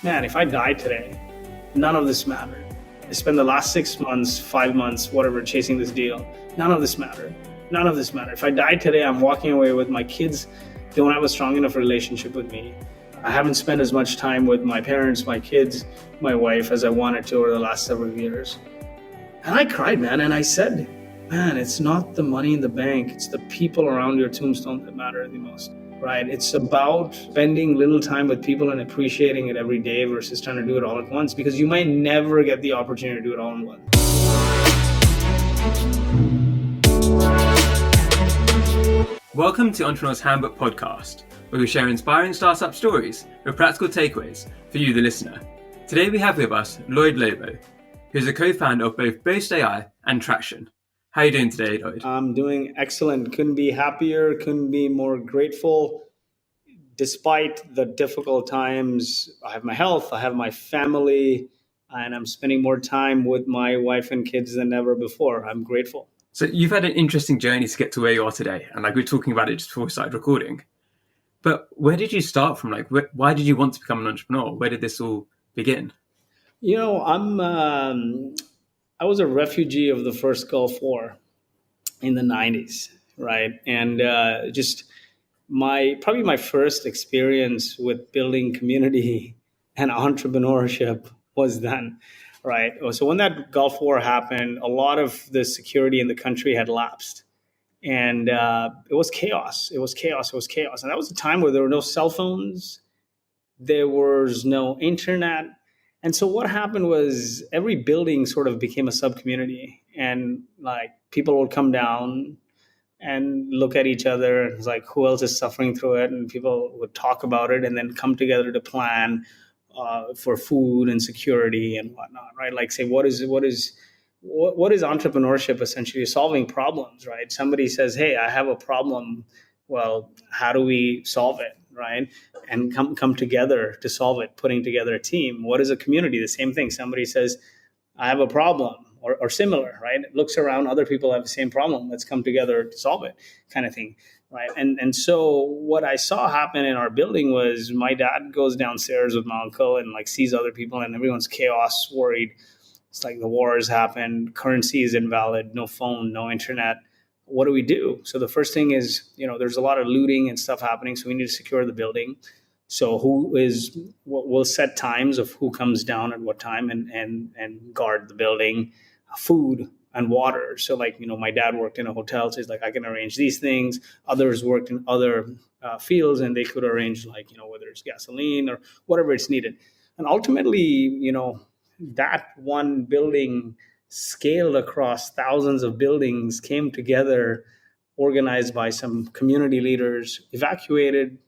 man, if I die today, none of this mattered. I spent the last 6 months, 5 months, whatever, chasing this deal. None of this mattered. None of this mattered. If I die today, I'm walking away with my kids don't have a strong enough relationship with me. I haven't spent as much time with my parents, my kids, my wife as I wanted to over the last several years. And I cried, man, and I said, man, it's not the money in the bank, it's the people around your tombstone that matter the most, right? It's about spending little time with people and appreciating it every day versus trying to do it all at once, because you might never get the opportunity to do it all in one. Welcome to Entrepreneur's Handbook Podcast, where we share inspiring startup stories with practical takeaways for you, the listener. Today we have with us Lloyed Lobo, who's a co-founder of both Boast.AI and Traction. How are you doing today, Lloyd? I'm doing excellent. Couldn't be happier, couldn't be more grateful. Despite the difficult times, I have my health, I have my family, and I'm spending more time with my wife and kids than ever before. I'm grateful. So you've had an interesting journey to get to where you are today, and we were talking about it just before we started recording. But where did you start from? Why did you want to become an entrepreneur? Where did this all begin? You know, I was a refugee of the first Gulf War in the 90s, right? And probably my first experience with building community and entrepreneurship was then, right? So when that Gulf War happened, a lot of the security in the country had lapsed. And it was chaos. It was chaos. It was chaos. And that was a time where there were no cell phones. There was no internet. And so what happened was every building sort of became a sub-community. And like people would come down and look at each other. And it's like, who else is suffering through it? And people would talk about it and then come together to plan for food and security and whatnot, right? Like say, what is entrepreneurship? Essentially solving problems, right? Somebody says, hey, I have a problem. Well, how do we solve it, right? And come together to solve it, putting together a team. What is a community? The same thing. Somebody says, I have a problem or similar, right? Looks around, other people have the same problem. Let's come together to solve it, kind of thing, right? And so what I saw happen in our building was my dad goes downstairs with my uncle and like sees other people and everyone's chaos, worried. It's like the war has happened, currency is invalid, no phone, no internet. What do we do? So the first thing is, there's a lot of looting and stuff happening, so we need to secure the building. So we'll set times of who comes down at what time and guard the building, food and water. So like, my dad worked in a hotel, so he's like, I can arrange these things. Others worked in other fields and they could arrange like, whether it's gasoline or whatever it's needed. And ultimately, that one building scaled across thousands of buildings, came together, organized by some community leaders, evacuated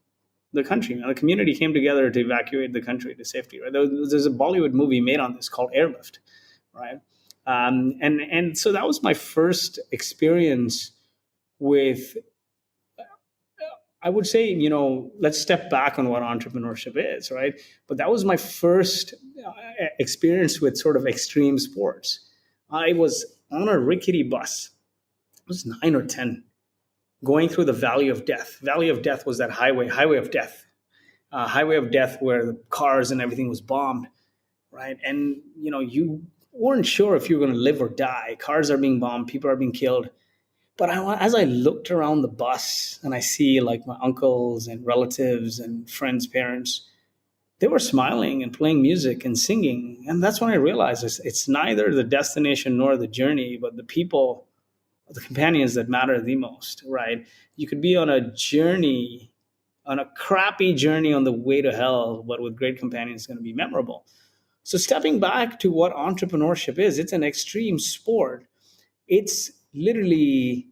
the country. Now, the community came together to evacuate the country to safety. Right? There's a Bollywood movie made on this called Airlift, right? And so that was my first experience with, I would say, let's step back on what entrepreneurship is, right? But that was my first experience with sort of extreme sports. I was on a rickety bus. I was 9 or 10, going through the Valley of Death. Valley of Death was that highway of death. Highway of death where the cars and everything was bombed, right? And, you weren't sure if you were going to live or die. Cars are being bombed, people are being killed. But as I looked around the bus and I see like my uncles and relatives and friends' parents, they were smiling and playing music and singing. And that's when I realized it's neither the destination nor the journey, but the people, the companions that matter the most, right? You could be on a journey, on a crappy journey on the way to hell, but with great companions, it's going to be memorable. So stepping back to what entrepreneurship is, it's an extreme sport. It's literally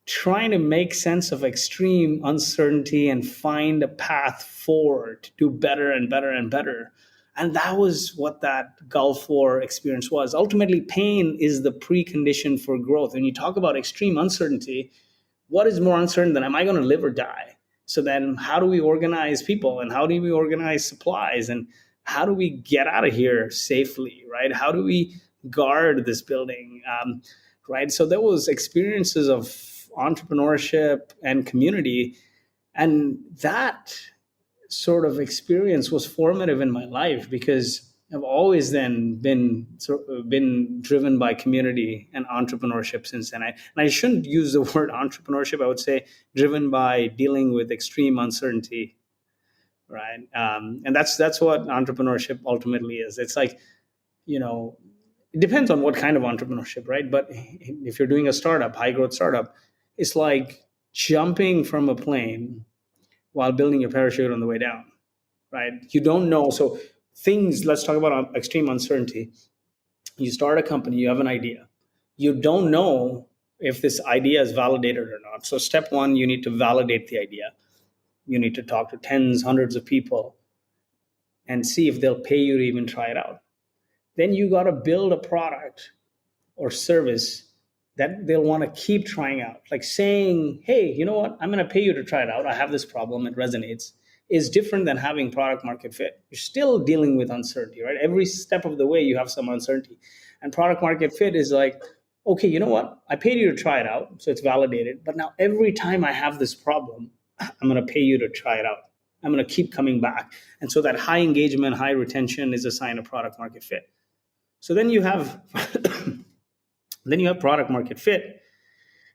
trying to make sense of extreme uncertainty and find a path forward to do better and better and better. And that was what that Gulf War experience was. Ultimately, pain is the precondition for growth. When you talk about extreme uncertainty, what is more uncertain than am I going to live or die? So then how do we organize people and how do we organize supplies and how do we get out of here safely, right? How do we guard this building, right? So there was experiences of entrepreneurship and community, and that sort of experience was formative in my life, because I've always then been driven by community and entrepreneurship since then. And I shouldn't use the word entrepreneurship. I would say driven by dealing with extreme uncertainty, right? And that's what entrepreneurship ultimately is. It's like, you know, it depends on what kind of entrepreneurship, right? But if you're doing a startup, high growth startup, it's like jumping from a plane while building your parachute on the way down, right? You don't know. So things, let's talk about extreme uncertainty. You start a company, you have an idea. You don't know if this idea is validated or not. So step one, you need to validate the idea. You need to talk to tens, hundreds of people and see if they'll pay you to even try it out. Then you got to build a product or service that they'll want to keep trying out. Like saying, hey, you know what? I'm going to pay you to try it out. I have this problem. It resonates. Is different than having product market fit. You're still dealing with uncertainty, right? Every step of the way, you have some uncertainty. And product market fit is like, okay, you know what? I paid you to try it out. So it's validated. But now every time I have this problem, I'm going to pay you to try it out. I'm going to keep coming back. And so that high engagement, high retention is a sign of product market fit. So then you have product market fit.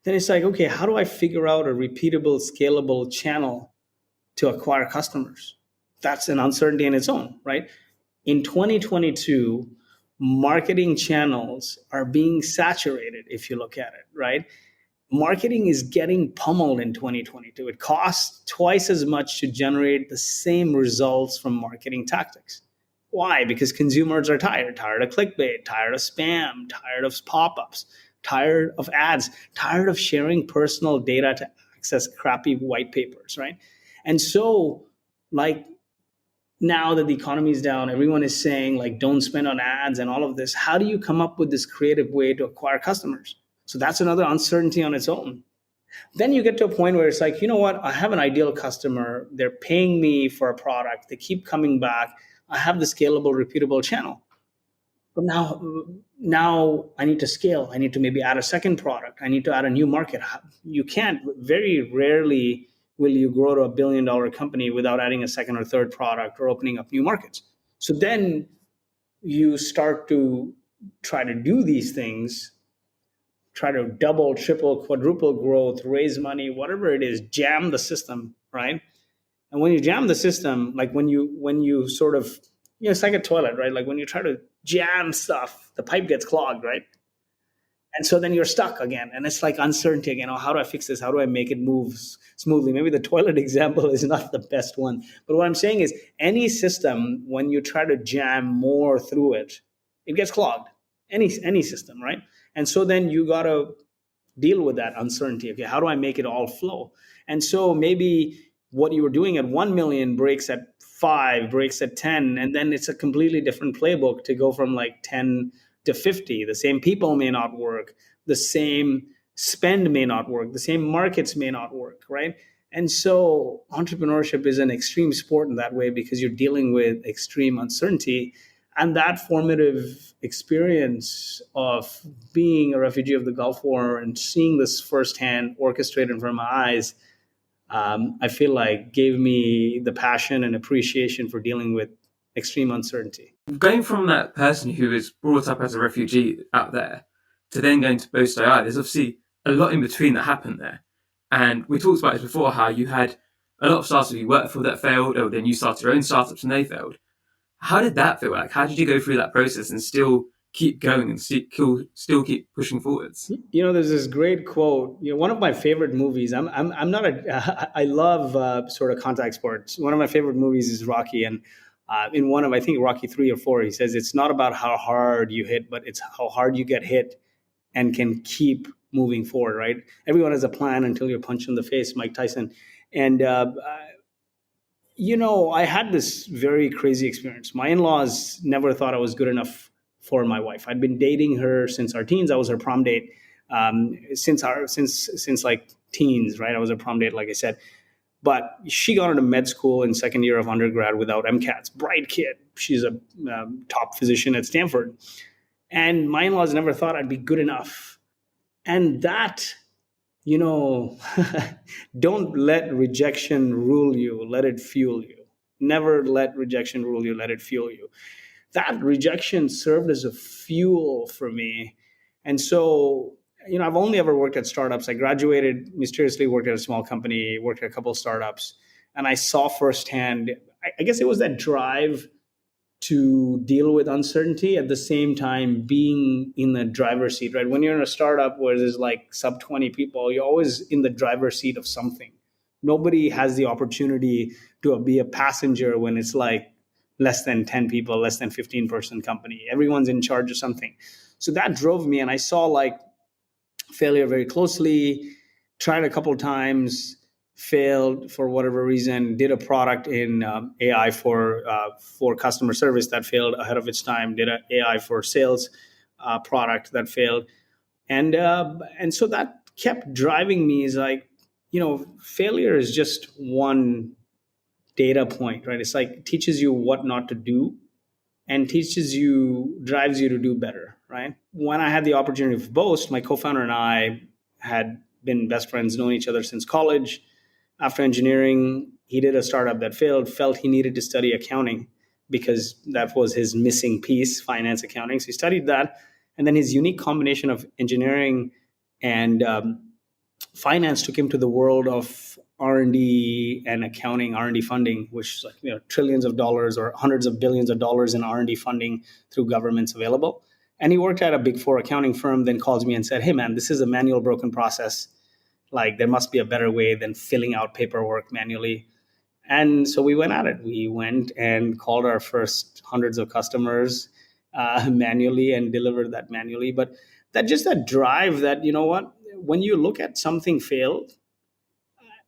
Then it's like, okay, how do I figure out a repeatable, scalable channel to acquire customers? That's an uncertainty in its own, right? In 2022, marketing channels are being saturated, if you look at it, right? Marketing is getting pummeled in 2022. It costs twice as much to generate the same results from marketing tactics. Why? Because consumers are tired of clickbait, tired of spam, tired of pop-ups, tired of ads, tired of sharing personal data to access crappy white papers, right? And so, like, now that the economy is down, everyone is saying, like, don't spend on ads and all of this. How do you come up with this creative way to acquire customers? So that's another uncertainty on its own. Then you get to a point where it's like, you know what? I have an ideal customer. They're paying me for a product. They keep coming back. I have the scalable, repeatable channel. But now I need to scale. I need to maybe add a second product. I need to add a new market. You can't, very rarely will you grow to $1 billion company without adding a second or third product or opening up new markets. So then you start to try to do these things, try to double, triple, quadruple growth, raise money, whatever it is, jam the system, right? And when you jam the system, like when you sort of, it's like a toilet, right? Like when you try to jam stuff, the pipe gets clogged, right? And so then you're stuck again. And it's like uncertainty again. Oh, how do I fix this? How do I make it move smoothly? Maybe the toilet example is not the best one. But what I'm saying is any system, when you try to jam more through it, it gets clogged. Any system, right? And so then you got to deal with that uncertainty. Okay, how do I make it all flow? And so maybe what you were doing at 1 million breaks at 5, breaks at 10, and then it's a completely different playbook to go from like 10 to 50. The same people may not work, the same spend may not work, the same markets may not work, right? And so entrepreneurship is an extreme sport in that way, because you're dealing with extreme uncertainty. And that formative experience of being a refugee of the Gulf War and seeing this firsthand orchestrated in front of my eyes, I feel like gave me the passion and appreciation for dealing with extreme uncertainty. Going from that person who was brought up as a refugee out there to then going to Boast.AI, there's obviously a lot in between that happened there. And we talked about this before, how you had a lot of startups you worked for that failed, or then you started your own startups and they failed. How did that feel like? How did you go through that process and still keep going and still keep pushing forwards? There's this great quote. One of my favorite movies. I'm not I love sort of contact sports. One of my favorite movies is Rocky, and in one of, I think, Rocky 3 or 4, he says it's not about how hard you hit, but it's how hard you get hit and can keep moving forward. Right? Everyone has a plan until you're punched in the face. Mike Tyson, and I had this very crazy experience. My in-laws never thought I was good enough for my wife. I'd been dating her since our teens. I was her prom date since like teens, right? I was her prom date, like I said. But she got into med school in second year of undergrad without MCATs. Bright kid. She's a top physician at Stanford. And my in-laws never thought I'd be good enough. And that, don't let rejection rule you. Let it fuel you. Never let rejection rule you, let it fuel you. That rejection served as a fuel for me. And so, I've only ever worked at startups. I graduated, mysteriously worked at a small company, worked at a couple of startups, and I saw firsthand, I guess it was that drive to deal with uncertainty at the same time being in the driver's seat, right? When you're in a startup where there's like sub 20 people, you're always in the driver's seat of something. Nobody has the opportunity to be a passenger when it's like less than 10 people, less than 15-person company. Everyone's in charge of something. So that drove me, and I saw like failure very closely, tried a couple of times, failed for whatever reason, did a product in AI for customer service that failed ahead of its time, did an AI for sales product that failed. And so that kept driving me, is like, failure is just one data point, right? It's like it teaches you what not to do and drives you to do better, right? When I had the opportunity with Boast, my co-founder and I had been best friends, known each other since college. After engineering, he did a startup that failed, felt he needed to study accounting because that was his missing piece, finance accounting. So he studied that. And then his unique combination of engineering and finance took him to the world of R&D and accounting, R&D funding, which is like, trillions of dollars or hundreds of billions of dollars in R&D funding through governments available. And he worked at a big four accounting firm, then calls me and said, hey man, this is a manual broken process. Like there must be a better way than filling out paperwork manually. And so we went at it. We went and called our first hundreds of customers manually and delivered that manually. But that drive that, when you look at something failed,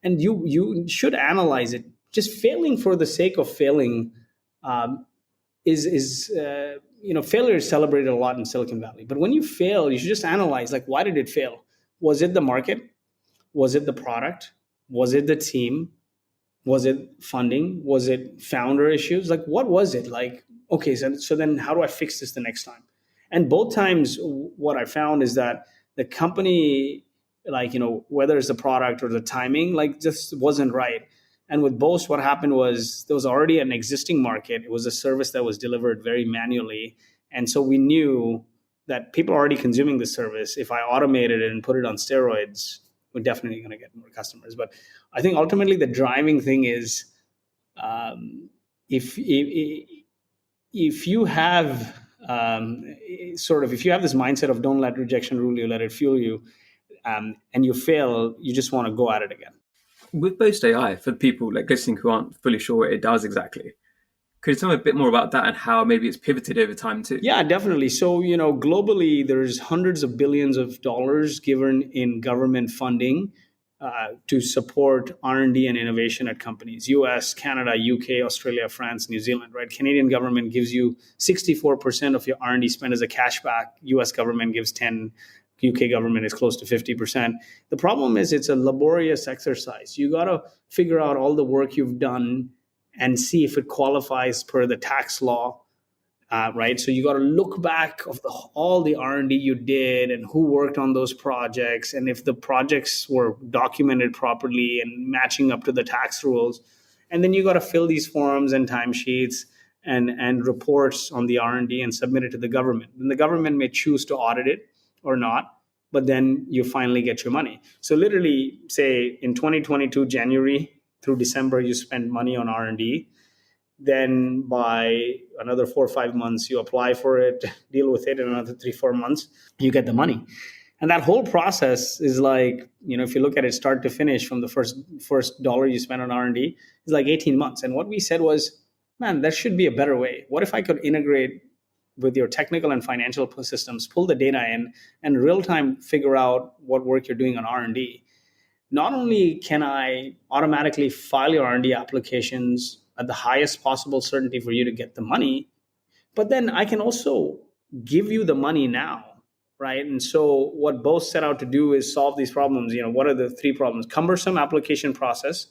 and you should analyze it. Just failing for the sake of failing is failure is celebrated a lot in Silicon Valley. But when you fail, you should just analyze, like, why did it fail? Was it the market? Was it the product? Was it the team? Was it funding? Was it founder issues? Like, what was it? Like, okay, so then how do I fix this the next time? And both times, what I found is that the company, like, whether it's the product or the timing, like, just wasn't right. And with Boast, what happened was there was already an existing market. It was a service that was delivered very manually. And so we knew that people are already consuming the service. If I automated it and put it on steroids, we're definitely going to get more customers. But I think ultimately the driving thing is if you have if you have this mindset of don't let rejection rule you, let it fuel you, and you fail, you just want to go at it again. With Boast.AI, for people like listening who aren't fully sure what it does exactly, could you tell me a bit more about that and how maybe it's pivoted over time too? Yeah, definitely. So, globally, there's hundreds of billions of dollars given in government funding to support R&D and innovation at companies. US, Canada, UK, Australia, France, New Zealand, right? Canadian government gives you 64% of your R&D spend as a cashback. US government gives 10%. UK government is close to 50%. The problem is it's a laborious exercise. You got to figure out all the work you've done and see if it qualifies per the tax law, right? So you got to look back of all the R&D you did and who worked on those projects, and if the projects were documented properly and matching up to the tax rules. And then you got to fill these forms and timesheets and reports on the R&D and submit it to the government. And the government may choose to audit it or not, but then you finally get your money. So literally, say in 2022, January through December, you spend money on R&D. Then by another 4 or 5 months, you apply for it, deal with it, in another 3-4 months, you get the money. And that whole process is like, if you look at it start to finish from the first dollar you spend on R&D, is like 18 months. And what we said was, man, there should be a better way. What if I could integrate with your technical and financial systems, pull the data in, and real time figure out what work you're doing on R&D? Not only can I automatically file your R&D applications at the highest possible certainty for you to get the money, but then I can also give you the money now, right? And so what Boast set out to do is solve these problems. What are the 3 problems? Cumbersome application process,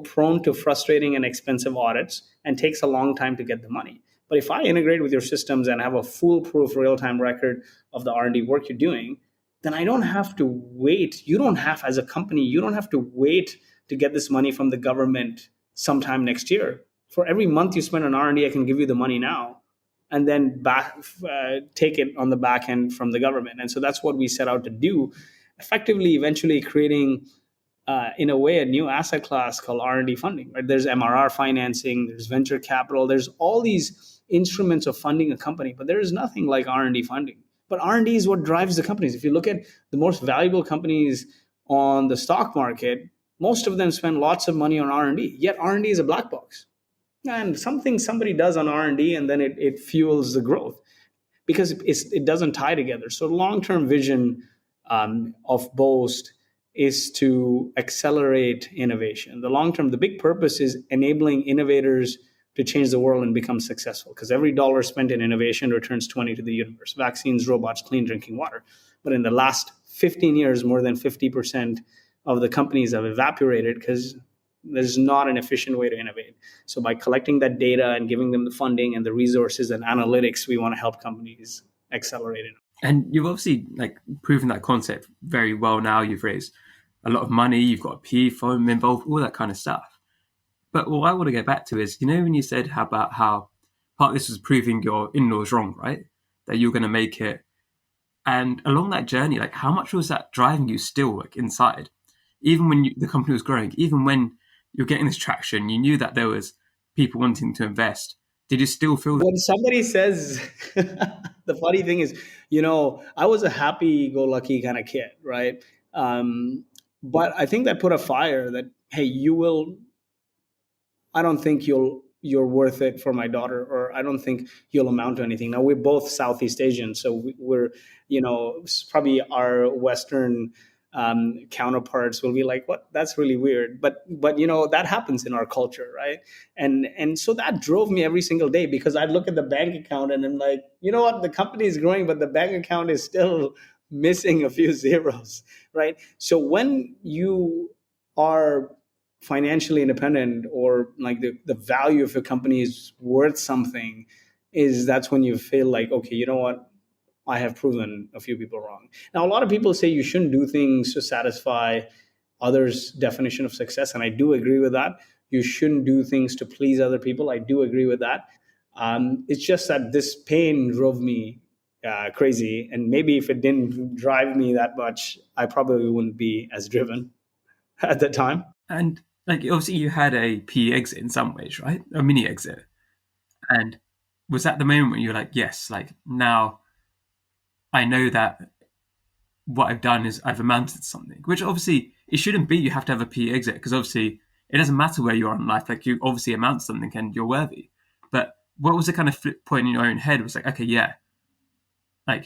prone to frustrating and expensive audits, and takes a long time to get the money. But if I integrate with your systems and have a foolproof real-time record of the R&D work you're doing, then I don't have to wait. You don't have, as a company, you don't have to wait to get this money from the government sometime next year. For every month you spend on R&D, I can give you the money now, and then take it on the back end from the government. And so that's what we set out to do, effectively, eventually creating, in a way, a new asset class called R&D funding. Right? There's MRR financing, there's venture capital, there's all these instruments of funding a company, but there is nothing like R&D funding. But R&D is what drives the companies. If you look at the most valuable companies on the stock market, most of them spend lots of money on R&D. Yet R&D is a black box, and something somebody does on R&D, and then it fuels the growth, because it doesn't tie together. So long-term vision of Boast is to accelerate innovation. The big purpose is enabling innovators to change the world and become successful, because every dollar spent in innovation returns 20 to the universe: vaccines, robots, clean drinking water. But in the last 15 years, more than 50% of the companies have evaporated because there's not an efficient way to innovate. So by collecting that data and giving them the funding and the resources and analytics, we want to help companies accelerate it. And you've obviously proven that concept very well now. You've raised a lot of money, you've got a PE firm involved, all that kind of stuff. But what I want to get back to is, when you said about how part of this was proving your in-laws wrong, right? That you're going to make it. And along that journey, how much was that driving you still inside? Even when the company was growing, even when you're getting this traction, you knew that there was people wanting to invest. Did you still feel when somebody says, the funny thing is, I was a happy-go-lucky kind of kid, right? But I think that put a fire that, hey, I don't think you're worth it for my daughter, or I don't think you'll amount to anything. Now, we're both Southeast Asian, so we're, probably our Western counterparts will be like, what? That's really weird. But that happens in our culture, right? And so that drove me every single day, because I'd look at the bank account and I'm like, you know what? The company is growing, but the bank account is still missing a few zeros, right? So when you are financially independent, or the value of a company is worth something, that's when you feel like, okay, you know what? I have proven a few people wrong. Now, a lot of people say you shouldn't do things to satisfy others' definition of success, and I do agree with that. You shouldn't do things to please other people. I do agree with that. It's just that this pain drove me crazy, and maybe if it didn't drive me that much, I probably wouldn't be as driven at the time. And obviously you had a PE exit in some ways, right? A mini exit. And was that the moment when you were like, yes, now I know that what I've done is I've amounted to something, which obviously it shouldn't be. You have to have a PE exit, because obviously it doesn't matter where you are in life. You obviously amount to something and you're worthy. But what was the kind of flip point in your own head? It was okay, yeah,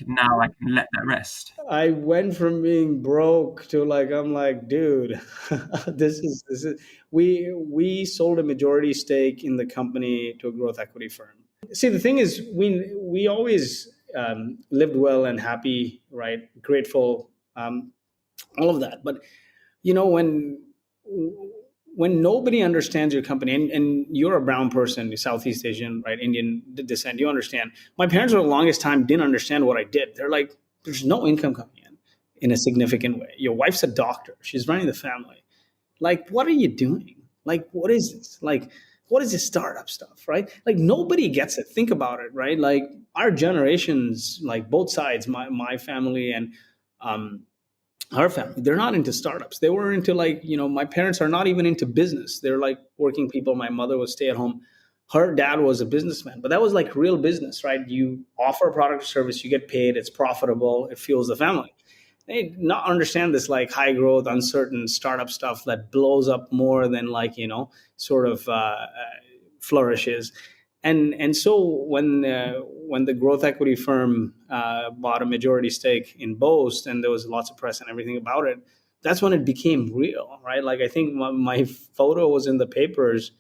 now I can let that rest. I went from being broke to I'm like, dude, this is we sold a majority stake in the company to a growth equity firm. See, the thing is, we always lived well and happy, right? Grateful, all of that. But when nobody understands your company, and you're a brown person, you're Southeast Asian, right, Indian descent, you understand. My parents for the longest time didn't understand what I did. They're like, there's no income coming in a significant way. Your wife's a doctor. She's running the family. What are you doing? What is this? What is this startup stuff, right? Nobody gets it. Think about it, right? Our generations, both sides, my family and her family, they're not into startups. They were into my parents are not even into business. They're working people. My mother was stay at home. Her dad was a businessman, but that was real business, right? You offer a product or service, you get paid, it's profitable, it fuels the family. They not understand this high growth, uncertain startup stuff that blows up more than flourishes. And so when the growth equity firm bought a majority stake in Boast, and there was lots of press and everything about it, that's when it became real, right? I think my photo was in the papers,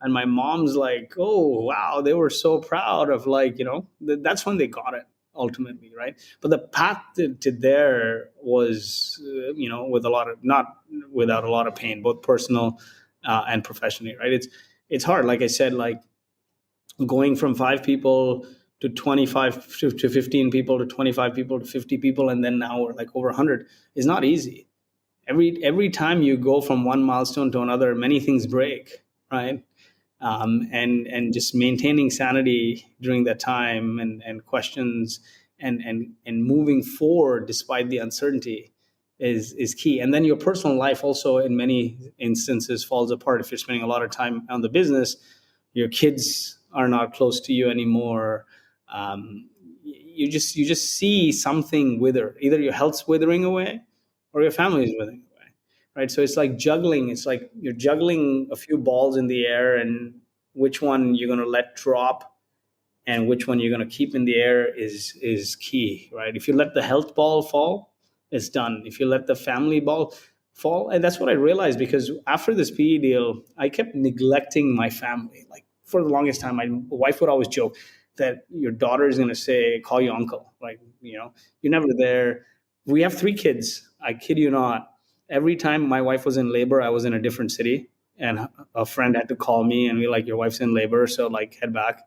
and my mom's like, oh, wow, they were so proud of that's when they got it ultimately, right? But the path to there was, with not without a lot of pain, both personal and professionally, right? It's hard. Like I said, going from 5 people to 25 to 15 people to 25 people to 50 people, and then now we're over 100 is not easy. Every time you go from one milestone to another, many things break, right? and just maintaining sanity during that time, and questions, and moving forward despite the uncertainty is key. And then your personal life also in many instances falls apart if you're spending a lot of time on the business. Your kids are not close to you anymore. You just see something wither. Either your health's withering away or your family is withering away, right? So it's like juggling. It's like you're juggling a few balls in the air, and which one you're going to let drop and which one you're going to keep in the air is key, right? If you let the health ball fall, it's done. If you let the family ball fall, and that's what I realized, because after this PE deal, I kept neglecting my family. Like for the longest time, my wife would always joke that your daughter is going to say, call you uncle. Like, you're never there. We have 3 kids. I kid you not. Every time my wife was in labor, I was in a different city, and a friend had to call me and be like, your wife's in labor, so like head back.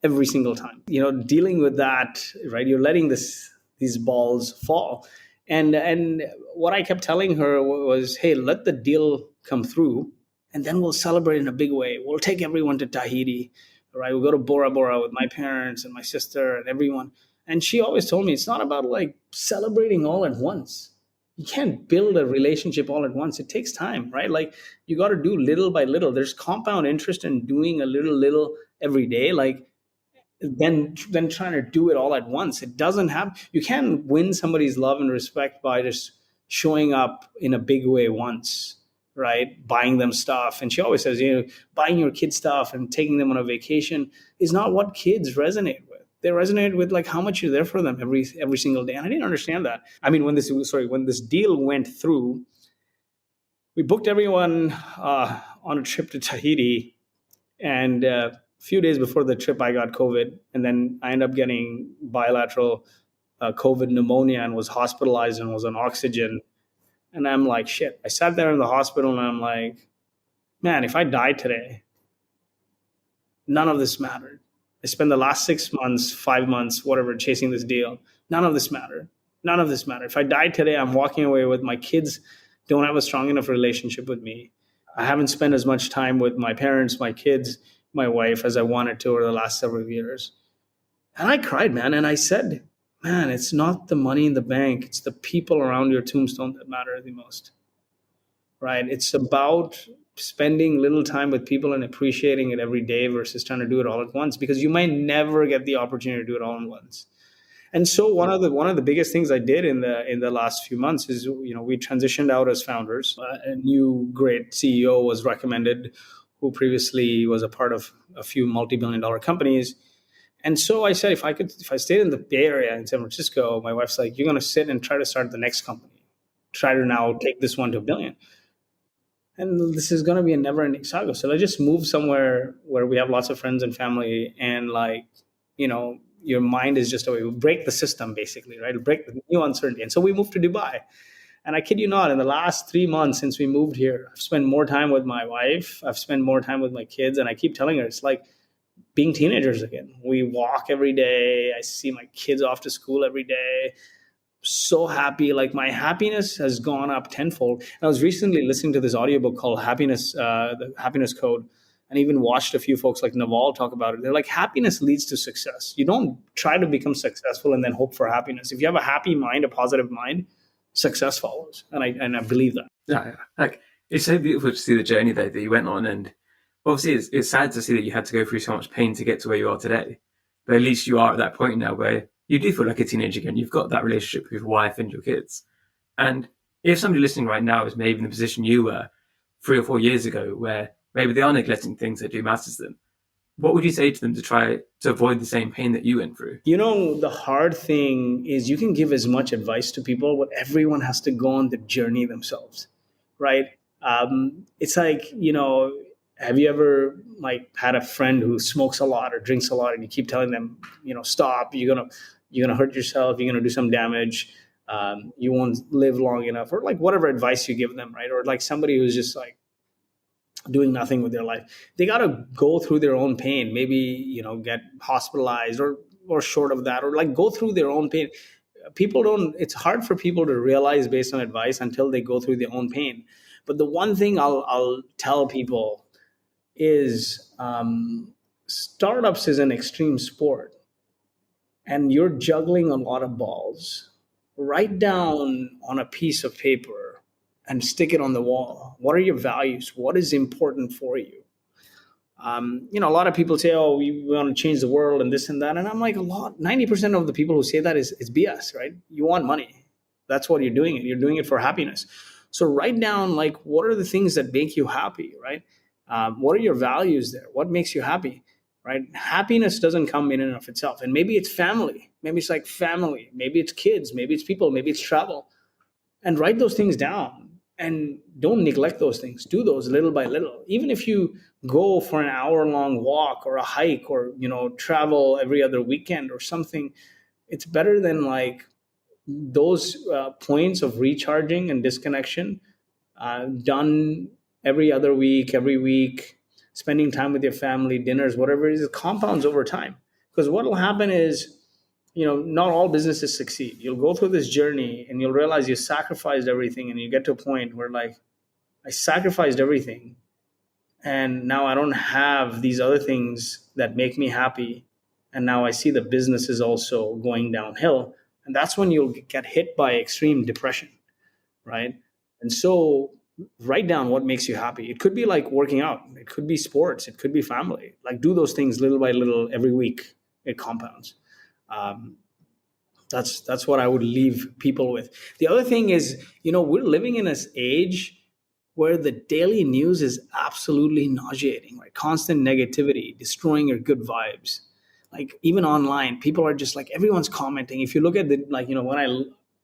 Every single time, dealing with that, right? You're letting these balls fall. And what I kept telling her was, hey, let the deal come through, and then we'll celebrate in a big way. We'll take everyone to Tahiti, right? We'll go to Bora Bora with my parents and my sister and everyone. And she always told me, it's not about like celebrating all at once. You can't build a relationship all at once. It takes time, right? Like you got to do little by little. There's compound interest in doing a little every day. Like then trying to do it all at once. It doesn't have, you can't win somebody's love and respect by just showing up in a big way once, right? Buying them stuff. And she always says, buying your kids stuff and taking them on a vacation is not what kids resonate with. They resonate with like how much you're there for them every single day. And I didn't understand that. I mean, when this deal went through, we booked everyone on a trip to Tahiti, and a few days before the trip, I got COVID, and then I ended up getting bilateral COVID pneumonia and was hospitalized and was on oxygen. And I'm like, shit. I sat there in the hospital and I'm like, man, if I died today, none of this mattered. I spent the last 6 months, 5 months, whatever, chasing this deal. None of this mattered. None of this mattered. If I died today, I'm walking away with my kids don't have a strong enough relationship with me. I haven't spent as much time with my parents, my kids, my wife as I wanted to over the last several years. And I cried, man. And I said, man, it's not the money in the bank. It's the people around your tombstone that matter the most, right? It's about spending little time with people and appreciating it every day versus trying to do it all at once, because you might never get the opportunity to do it all at once. And so one of the biggest things I did in the last few months is, we transitioned out as founders. A new great CEO was recommended, who previously was a part of a few multi-billion-dollar companies. And so I said, if I stayed in the Bay Area in San Francisco, my wife's like, you're going to sit and try to start the next company, try to now take this one to $1 billion. And this is going to be a never-ending saga. So let's just move somewhere where we have lots of friends and family, and your mind is just away. We break the system, basically, right? Break the new uncertainty. And so we moved to Dubai. And I kid you not, in the last 3 months since we moved here, I've spent more time with my wife. I've spent more time with my kids. And I keep telling her, it's like being teenagers again. We walk every day. I see my kids off to school every day. So happy. Like my happiness has gone up tenfold. And I was recently listening to this audiobook called Happiness, the Happiness Code, and even watched a few folks like Naval talk about it. They're like, happiness leads to success. You don't try to become successful and then hope for happiness. If you have a happy mind, a positive mind, success follows. And I believe that. Yeah. Like, it's so beautiful to see the journey that you went on. And obviously it's sad to see that you had to go through so much pain to get to where you are today. But at least you are at that point now where you do feel like a teenager again. You've got that relationship with your wife and your kids. And if somebody listening right now is maybe in the position you were 3 or 4 years ago, where maybe they are neglecting things that do matter to them, what would you say to them to try to avoid the same pain that you went through? The hard thing is you can give as much advice to people, but everyone has to go on the journey themselves, right? It's like, have you ever like had a friend who smokes a lot or drinks a lot, and you keep telling them, stop, you're gonna hurt yourself, you're gonna do some damage, you won't live long enough, or like whatever advice you give them, right? Or like somebody who's just like doing nothing with their life. They got to go through their own pain, maybe, get hospitalized or short of that, or like go through their own pain. It's hard for people to realize based on advice until they go through their own pain. But the one thing I'll tell people is startups is an extreme sport, and you're juggling a lot of balls. Write down on a piece of paper and stick it on the wall. What are your values? What is important for you? A lot of people say, "Oh, we want to change the world and this and that," and I'm like, 90% of the people who say that is BS, right? You want money. That's what you're doing. You're doing it for happiness. So write down, like, what are the things that make you happy, right? What are your values there? What makes you happy, right? Happiness doesn't come in and of itself. And maybe it's family. Maybe it's like family. Maybe it's kids. Maybe it's people. Maybe it's travel. And write those things down, and don't neglect those things. Do those little by little. Even if you go for an hour long walk or a hike, or travel every other weekend or something, it's better than like those points of recharging and disconnection done every other week, every week, spending time with your family, dinners, whatever it is. It compounds over time. Because what will happen is, not all businesses succeed. You'll go through this journey and you'll realize you sacrificed everything, and you get to a point where, like, I sacrificed everything, and now I don't have these other things that make me happy. And now I see the business is also going downhill. And that's when you'll get hit by extreme depression, right? And so write down what makes you happy. It could be like working out. It could be sports. It could be family. Like, do those things little by little every week. It compounds. That's what I would leave people with. The other thing is, we're living in this age where the daily news is absolutely nauseating, right? Constant negativity, destroying your good vibes. Like, even online, people are just like, everyone's commenting. If you look at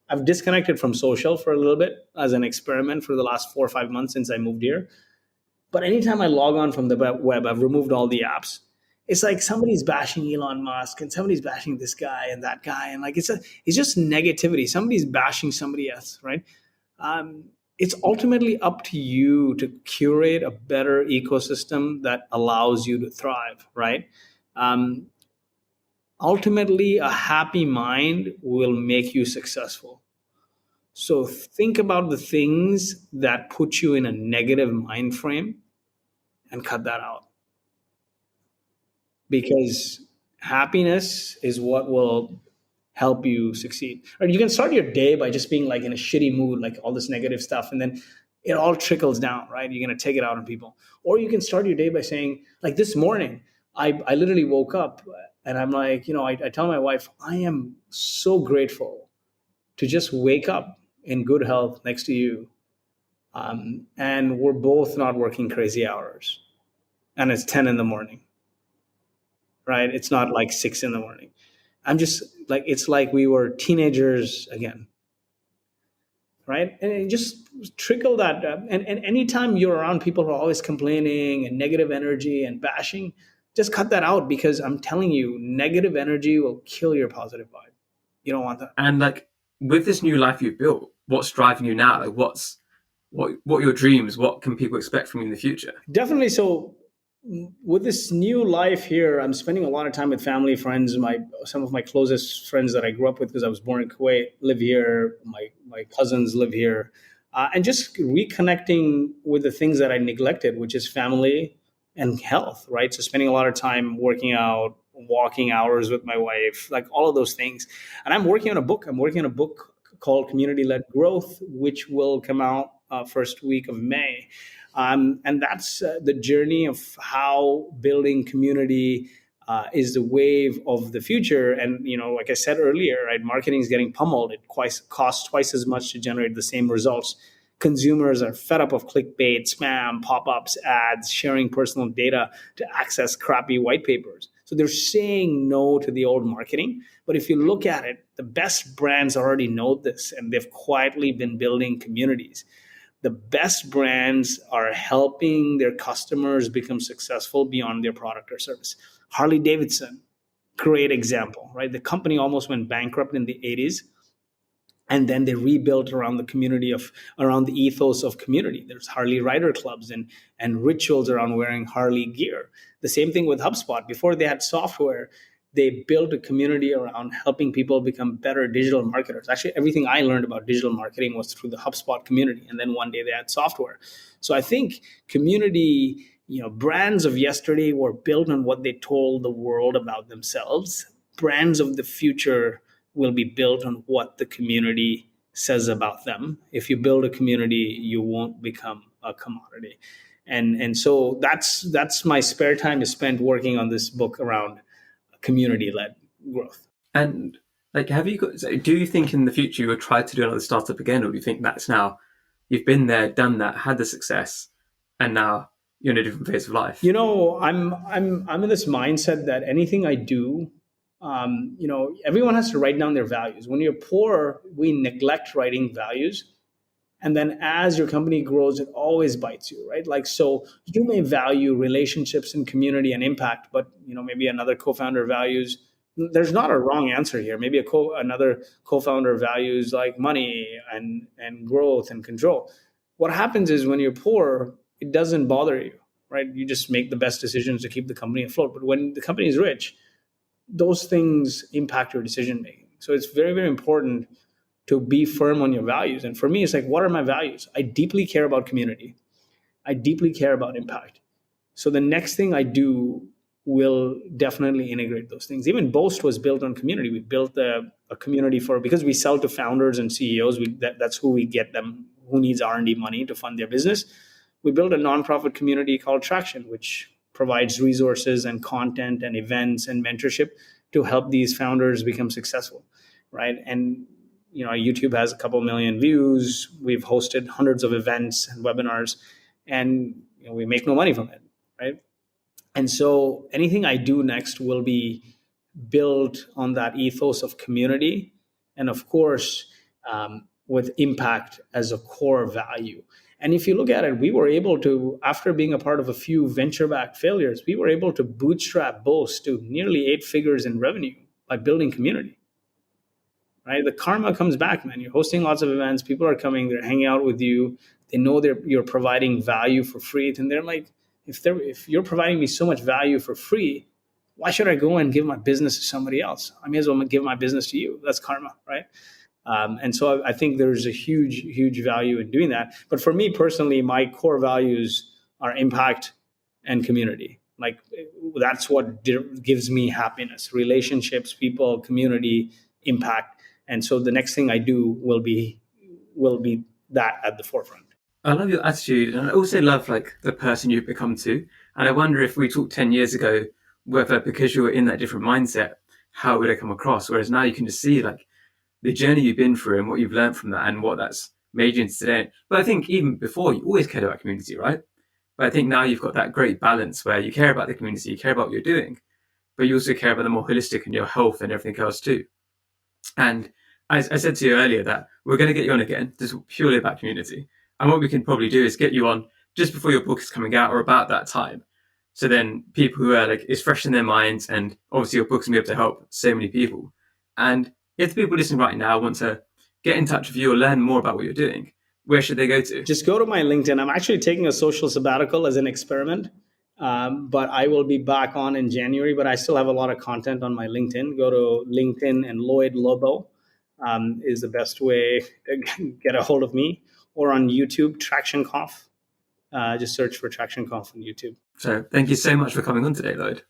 I've disconnected from social for a little bit as an experiment for the last 4 or 5 months since I moved here. But anytime I log on from the web, I've removed all the apps. It's like somebody's bashing Elon Musk and somebody's bashing this guy and that guy. And like, it's just negativity. Somebody's bashing somebody else, right? It's ultimately up to you to curate a better ecosystem that allows you to thrive, right? Ultimately, a happy mind will make you successful. So think about the things that put you in a negative mind frame and cut that out. Because happiness is what will help you succeed. Or you can start your day by just being like in a shitty mood, like all this negative stuff, and then it all trickles down, right? You're going to take it out on people. Or you can start your day by saying, like this morning, I literally woke up and I'm like, I tell my wife, I am so grateful to just wake up in good health next to you. And we're both not working crazy hours. And it's 10 in the morning, right? It's not like 6 in the morning. I'm just like, it's like we were teenagers again, right? And just trickle that. And anytime you're around people who are always complaining and negative energy and bashing, just cut that out, because I'm telling you, negative energy will kill your positive vibe. You don't want that. And like, with this new life you've built, what's driving you now? Like, what are your dreams? What can people expect from you in the future? Definitely. So with this new life here, I'm spending a lot of time with family, friends. Some of my closest friends that I grew up with, because I was born in Kuwait, live here. My cousins live here. And just reconnecting with the things that I neglected, which is family and health, right? So spending a lot of time working out, walking hours with my wife, like all of those things. And I'm working on a book. I'm working on a book called Community-Led Growth, which will come out first week of May. And that's the journey of how building community is the wave of the future. And, like I said earlier, right, marketing is getting pummeled. It costs twice as much to generate the same results. Consumers are fed up of clickbait, spam, pop-ups, ads, sharing personal data to access crappy white papers. So they're saying no to the old marketing. But if you look at it, the best brands already know this, and they've quietly been building communities. The best brands are helping their customers become successful beyond their product or service. Harley Davidson, great example, right? The company almost went bankrupt in the 80s. And then they rebuilt around around the ethos of community. There's Harley rider clubs and rituals around wearing Harley gear. The same thing with HubSpot. Before they had software, they built a community around helping people become better digital marketers. Actually, everything I learned about digital marketing was through the HubSpot community. And then one day they had software. So I think community Brands of yesterday were built on what they told the world about themselves. Brands of the future will be built on what the community says about them. If you build a community, you won't become a commodity. And so that's my spare time is spent working on this book around community-led growth. And like, do you think in the future you will try to do another startup again, or do you think that's now you've been there, done that, had the success, and now you're in a different phase of life? I'm in this mindset that anything I do, everyone has to write down their values. When you're poor, we neglect writing values. And then as your company grows, it always bites you, right? Like, so you may value relationships and community and impact, but, maybe another co-founder values, there's not a wrong answer here. Maybe another co-founder values like money and growth and control. What happens is when you're poor, it doesn't bother you, right? You just make the best decisions to keep the company afloat. But when the company is rich, those things impact your decision making. So it's very, very important to be firm on your values. And for me, it's like, what are my values? I deeply care about community. I deeply care about impact. So the next thing I do will definitely integrate those things. Even Boast was built on community. We built a community because we sell to founders and CEOs. That's who we get them, who needs R&D money to fund their business. We built a nonprofit community called Traction, which provides resources and content and events and mentorship to help these founders become successful, right? And YouTube has a couple million views. We've hosted hundreds of events and webinars, and we make no money from it, right? And so anything I do next will be built on that ethos of community, and of course, with impact as a core value. And if you look at it, we were able to, after being a part of a few venture-backed failures, we were able to bootstrap Boast to nearly 8 figures in revenue by building community. Right? The karma comes back, man. You're hosting lots of events. People are coming. They're hanging out with you. They know you're providing value for free. And they're like, if you're providing me so much value for free, why should I go and give my business to somebody else? I may as well give my business to you. That's karma, right? And so I think there's a huge, huge value in doing that. But for me personally, my core values are impact and community. Like, that's what gives me happiness: relationships, people, community, impact. And so the next thing I do will be that at the forefront. I love your attitude, and I also love the person you've become too. And I wonder if we talked 10 years ago, whether because you were in that different mindset, how it would have come across. Whereas now you can just see the journey you've been through and what you've learned from that and what that's made you into today. But I think even before, you always cared about community, right? But I think now you've got that great balance where you care about the community, you care about what you're doing, but you also care about the more holistic and your health and everything else too. And I said to you earlier that we're going to get you on again, just purely about community. And what we can probably do is get you on just before your book is coming out or about that time. So then people who are it's fresh in their minds, and obviously your book's going to be able to help so many people. And if the people listening right now want to get in touch with you or learn more about what you're doing, where should they go to? Just go to my LinkedIn. I'm actually taking a social sabbatical as an experiment. But I will be back on in January, but I still have a lot of content on my LinkedIn. Go to LinkedIn, and Lloyed Lobo is the best way to get a hold of me, or on YouTube, Traction Conf. Just search for Traction Conf on YouTube. So thank you so much for coming on today, Lloyd.